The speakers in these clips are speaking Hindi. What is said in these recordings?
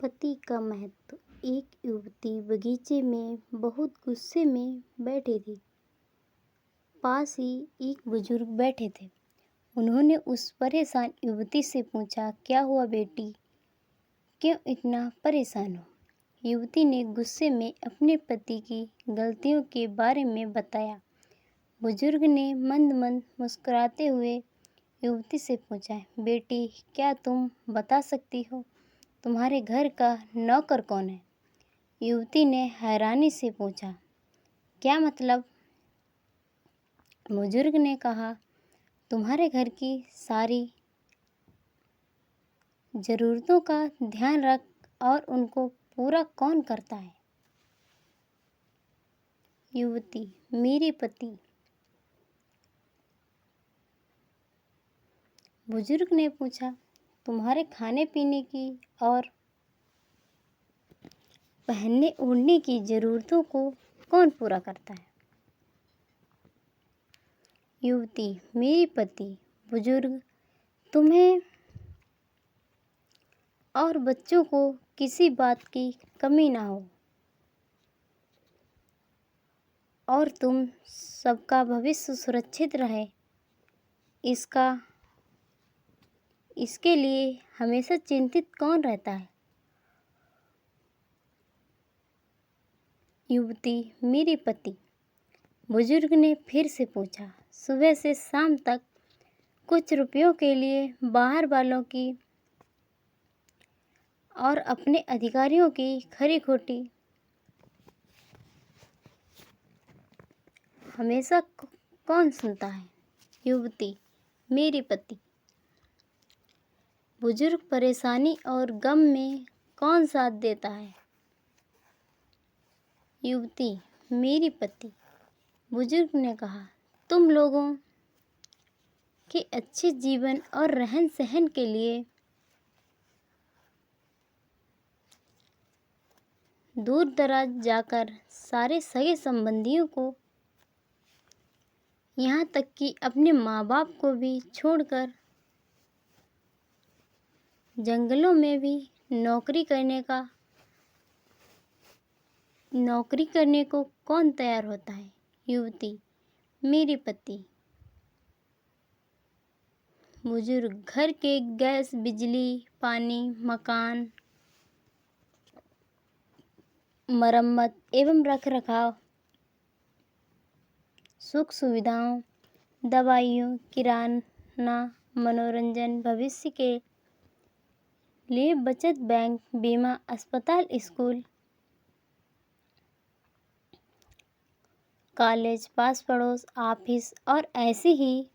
पति का महत्व। एक युवती बगीचे में बहुत गुस्से में बैठी थी। पास ही एक बुजुर्ग बैठे थे। उन्होंने उस परेशान युवती से पूछा, क्या हुआ बेटी, क्यों इतना परेशान हो? युवती ने गुस्से में अपने पति की गलतियों के बारे में बताया। बुजुर्ग ने मंद मंद मुस्कुराते हुए युवती से पूछा, बेटी क्या तुम बता सकती हो तुम्हारे घर का नौकर कौन है? युवती ने हैरानी से पूछा, क्या मतलब? बुजुर्ग ने कहा, तुम्हारे घर की सारी ज़रूरतों का ध्यान रख और उनको पूरा कौन करता है? युवती, मेरे पति। बुजुर्ग ने पूछा, तुम्हारे खाने पीने की और पहनने ओढ़ने की ज़रूरतों को कौन पूरा करता है? युवती, मेरे पति। बुजुर्ग, तुम्हें और बच्चों को किसी बात की कमी ना हो और तुम सबका भविष्य सुरक्षित रहे, इसके लिए हमेशा चिंतित कौन रहता है? युवती, मेरे पति। बुजुर्ग ने फिर से पूछा, सुबह से शाम तक कुछ रुपयों के लिए बाहर वालों की और अपने अधिकारियों की खरी खोटी हमेशा कौन सुनता है? युवती, मेरे पति। बुजुर्ग, परेशानी और गम में कौन साथ देता है? युवती, मेरे पति। बुजुर्ग ने कहा, तुम लोगों के अच्छे जीवन और रहन सहन के लिए दूर दराज जाकर सारे सगे संबंधियों को, यहाँ तक कि अपने माँ बाप को भी छोड़कर जंगलों में भी नौकरी करने को कौन तैयार होता है? युवती, मेरे पति। बुजुर्ग, घर के गैस, बिजली, पानी, मकान, मरम्मत एवं रखरखाव, सुख सुविधाओं, दवाइयों, किराना, मनोरंजन, भविष्य के लिए बचत, बैंक, बीमा, अस्पताल, स्कूल, कॉलेज, पास पड़ोस, ऑफिस और ऐसे ही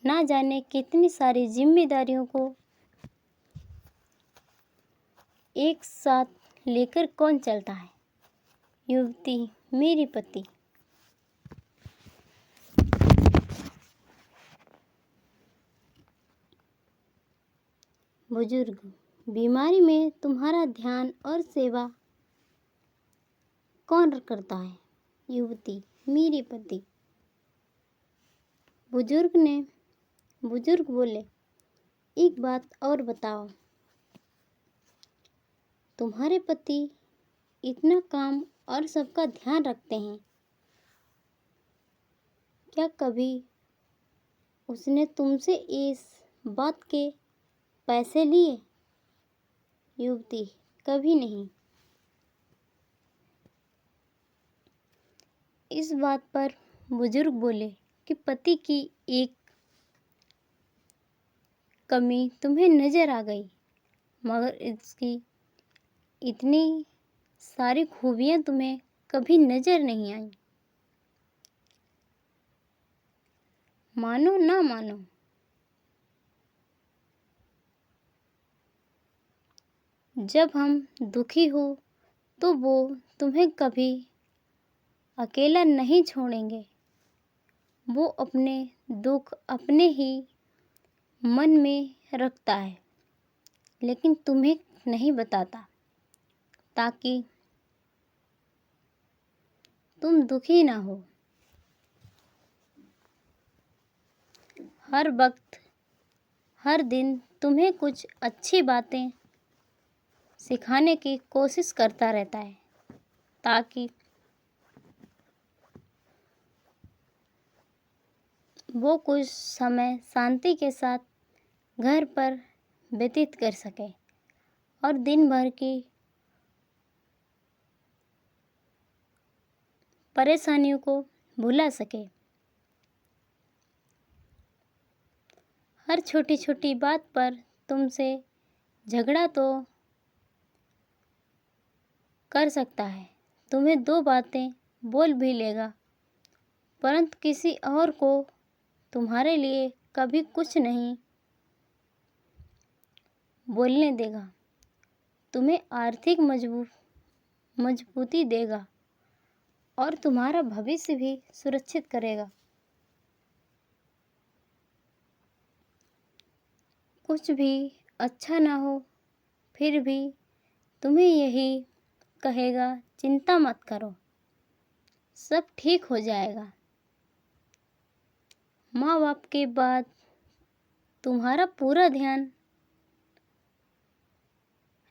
ना जाने कितनी सारी जिम्मेदारियों को एक साथ लेकर कौन चलता है? युवती, मेरे पति। बुजुर्ग, बीमारी में तुम्हारा ध्यान और सेवा कौन करता है? युवती, मेरे पति। बुजुर्ग बोले, एक बात और बताओ, तुम्हारे पति इतना काम और सबका ध्यान रखते हैं, क्या कभी उसने तुमसे इस बात के पैसे लिए? युवती, कभी नहीं। इस बात पर बुजुर्ग बोले कि पति की एक कमी तुम्हें नजर आ गई, मगर इसकी इतनी सारी खूबियां तुम्हें कभी नजर नहीं आई। मानो ना मानो, जब हम दुखी हो तो वो तुम्हें कभी अकेला नहीं छोड़ेंगे। वो अपने दुख अपने ही मन में रखता है, लेकिन तुम्हें नहीं बताता, ताकि तुम दुखी ना हो। हर वक्त हर दिन तुम्हें कुछ अच्छी बातें सिखाने की कोशिश करता रहता है ताकि वो कुछ समय शांति के साथ घर पर व्यतीत कर सके और दिन भर की परेशानियों को भुला सके। हर छोटी छोटी बात पर तुमसे झगड़ा तो कर सकता है, तुम्हें दो बातें बोल भी लेगा, परंतु किसी और को तुम्हारे लिए कभी कुछ नहीं बोलने देगा। तुम्हें आर्थिक मजबूती देगा और तुम्हारा भविष्य भी सुरक्षित करेगा। कुछ भी अच्छा ना हो फिर भी तुम्हें यही कहेगा, चिंता मत करो, सब ठीक हो जाएगा। माँ बाप के बाद तुम्हारा पूरा ध्यान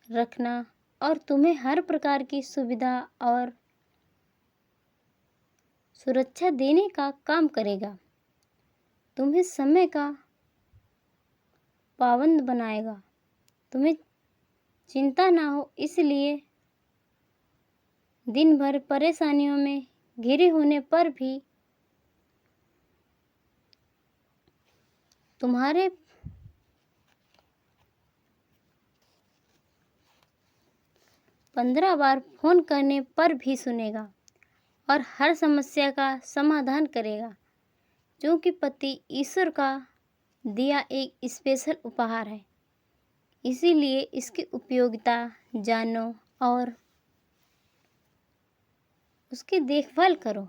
रखना और तुम्हें हर प्रकार की सुविधा और सुरक्षा देने का काम करेगा। तुम्हें समय का पाबंद बनाएगा। तुम्हें चिंता ना हो इसलिए दिन भर परेशानियों में घिरे होने पर भी तुम्हारे 15 बार फोन करने पर भी सुनेगा और हर समस्या का समाधान करेगा, क्योंकि पति ईश्वर का दिया एक स्पेशल उपहार है। इसीलिए इसकी उपयोगिता जानो और उसकी देखभाल करो।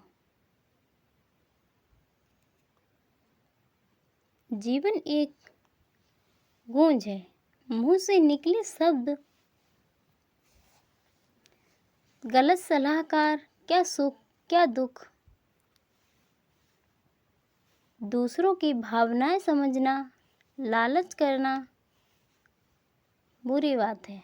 जीवन एक गूंज है, मुंह से निकले शब्द गलत सलाहकार, क्या सुख क्या दुख, दूसरों की भावनाएं समझना, लालच करना बुरी बात है।